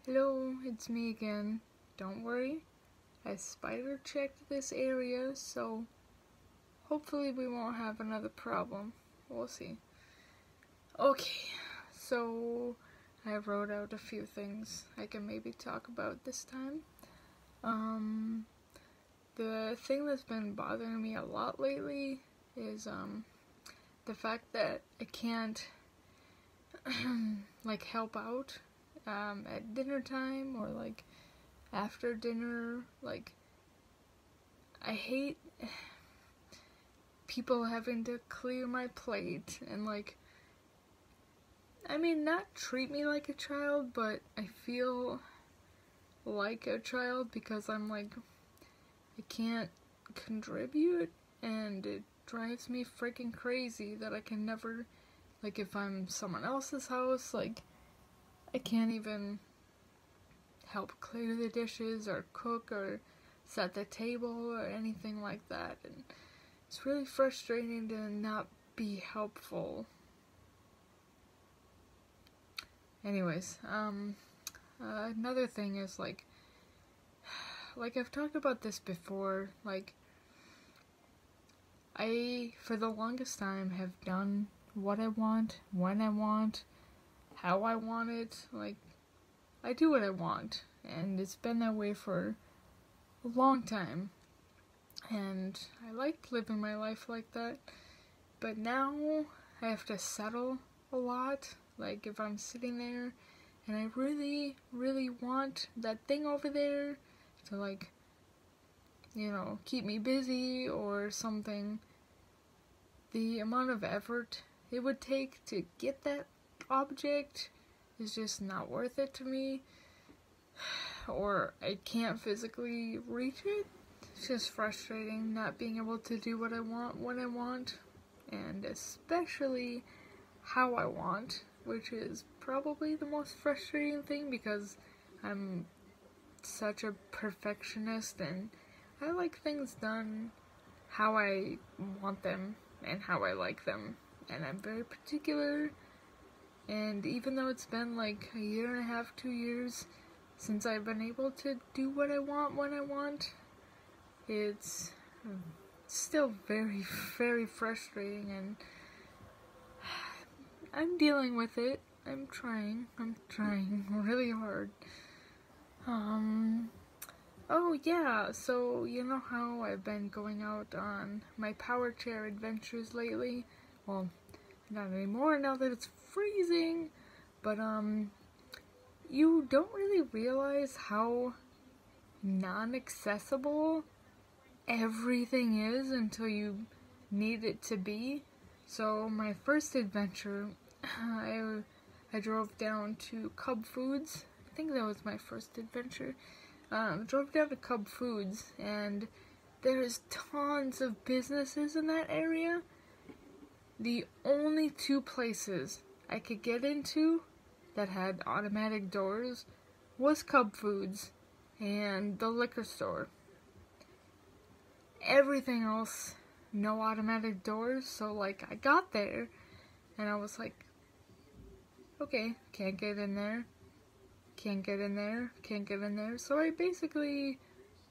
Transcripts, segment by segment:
Hello, it's me again. Don't worry, I spider checked this area, so hopefully we won't have another problem. We'll see. Okay, so I wrote out a few things I can maybe talk about this time. The thing that's been bothering me a lot lately is the fact that I can't like help out at dinner time or like after dinner. Like, I hate people having to clear my plate and like, I mean, not treat me like a child, but I feel like a child because I'm like, I can't contribute, and it drives me freaking crazy that I can never, like, if I'm someone else's house, like, I can't even help clear the dishes or cook or set the table or anything like that, and it's really frustrating to not be helpful. Anyways, another thing is like I've talked about this before, like, I, for the longest time, have done what I want, when I want, how I want it. Like, I do what I want, and it's been that way for a long time, and I like living my life like that, but now I have to settle a lot. Like, if I'm sitting there and I really, really want that thing over there to, like, you know, keep me busy or something, the amount of effort it would take to get that object is just not worth it to me, or I can't physically reach it. It's just frustrating not being able to do what I want when I want, and especially how I want, which is probably the most frustrating thing because I'm such a perfectionist and I like things done how I want them and how I like them, and I'm very particular. And even though it's been like a year and a half, 2 years since I've been able to do what I want when I want, it's still very, very frustrating, and I'm dealing with it. I'm trying really hard. Oh yeah, so you know how I've been going out on my power chair adventures lately? Well, not anymore now that it's freezing, but you don't really realize how non-accessible everything is until you need it to be. So my first adventure, I drove down to Cub Foods. I think that was my first adventure. Drove down to Cub Foods, and there's tons of businesses in that area. The only two places I could get into that had automatic doors was Cub Foods and the liquor store. Everything else, no automatic doors, so like I got there and I was like, okay, can't get in there, can't get in there, can't get in there. So I basically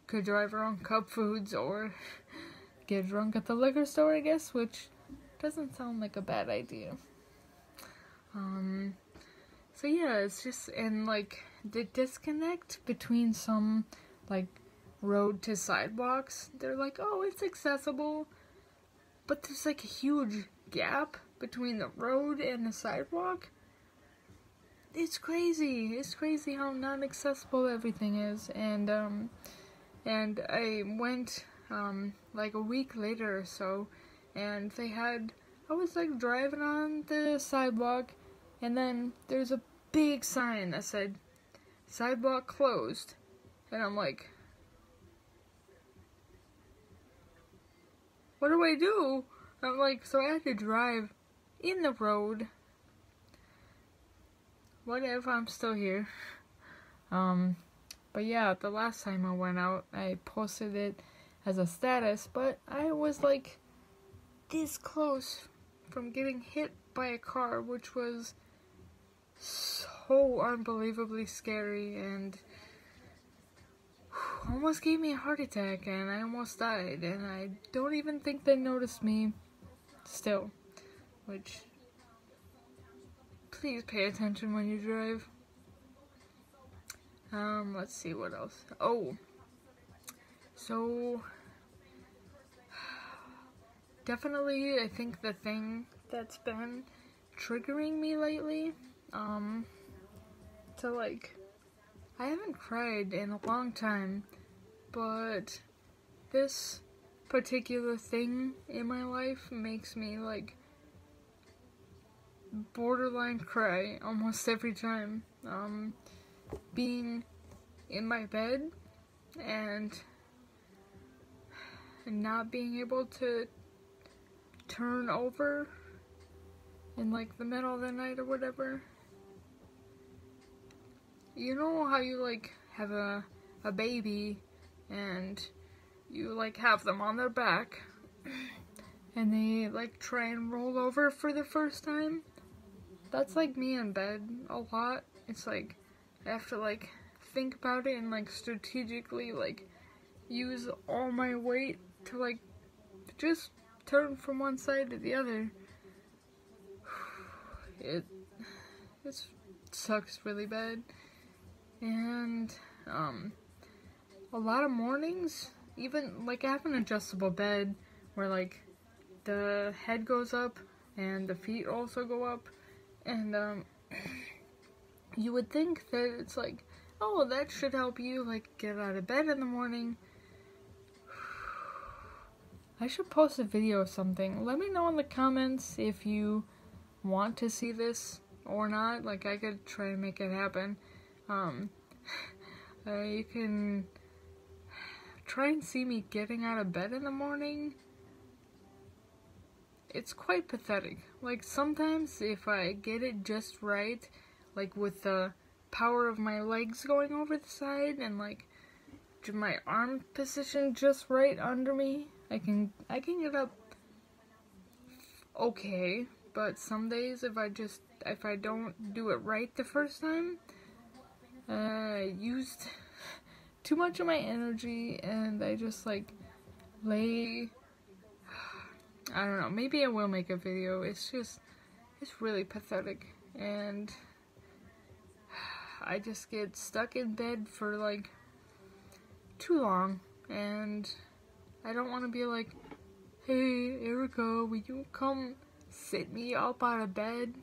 could drive around Cub Foods or get drunk at the liquor store, I guess, which doesn't sound like a bad idea. So yeah, it's just, and like the disconnect between some like road to sidewalks, they're like, oh, it's accessible, but there's like a huge gap between the road and the sidewalk. It's crazy how non-accessible everything is. And I went like a week later or so, and I was like driving on the sidewalk, and then there's a big sign that said sidewalk closed, and I'm like, what do I do? I'm like, so I had to drive in the road. Whatever, I'm still here. But yeah, the last time I went out, I posted it as a status, but I was like this close from getting hit by a car, which was so so unbelievably scary, and almost gave me a heart attack, and I almost died, and I don't even think they noticed me still, which, please pay attention when you drive. Let's see what else. Oh, so, definitely, I think the thing that's been triggering me lately, to like, I haven't cried in a long time, but this particular thing in my life makes me, like, borderline cry almost every time. Being in my bed and not being able to turn over in, like, the middle of the night or whatever. You know how you, like, have a baby and you, like, have them on their back and they, like, try and roll over for the first time? That's, like, me in bed a lot. It's, like, I have to, like, think about it and, like, strategically, like, use all my weight to, like, just turn from one side to the other. It sucks really bad. And, a lot of mornings, even, like, I have an adjustable bed where, like, the head goes up and the feet also go up, and, you would think that it's like, oh, that should help you, like, get out of bed in the morning. I should post a video or something. Let me know in the comments if you want to see this or not. Like, I could try and make it happen. You can try and see me getting out of bed in the morning. It's quite pathetic. Like, sometimes if I get it just right, like with the power of my legs going over the side and, like, my arm position just right under me, I can get up okay. But some days if I don't do it right the first time, I used too much of my energy and I just, like, lay. I don't know, maybe I will make a video. It's really pathetic, and I just get stuck in bed for, like, too long, and I don't want to be like, hey, Erica, will you come sit me up out of bed?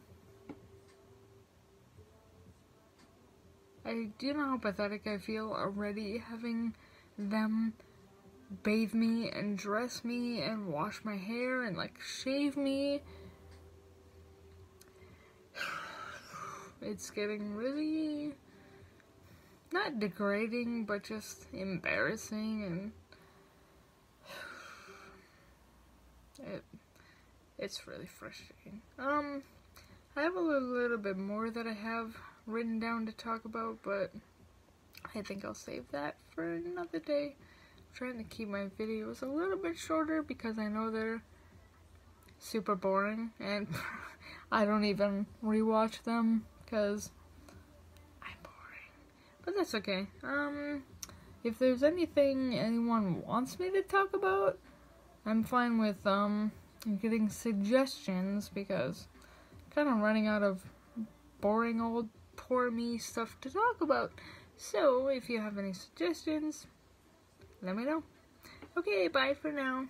Do you know how pathetic I feel already having them bathe me and dress me and wash my hair and, like, shave me? It's getting really, not degrading, but just embarrassing, and it's really frustrating. I have a little bit more that I have written down to talk about, but I think I'll save that for another day. I'm trying to keep my videos a little bit shorter because I know they're super boring, and I don't even rewatch them because I'm boring. But that's okay. If there's anything anyone wants me to talk about, I'm fine with getting suggestions, because I'm kind of running out of boring old poor me stuff to talk about. So if you have any suggestions, let me know. Okay, bye for now.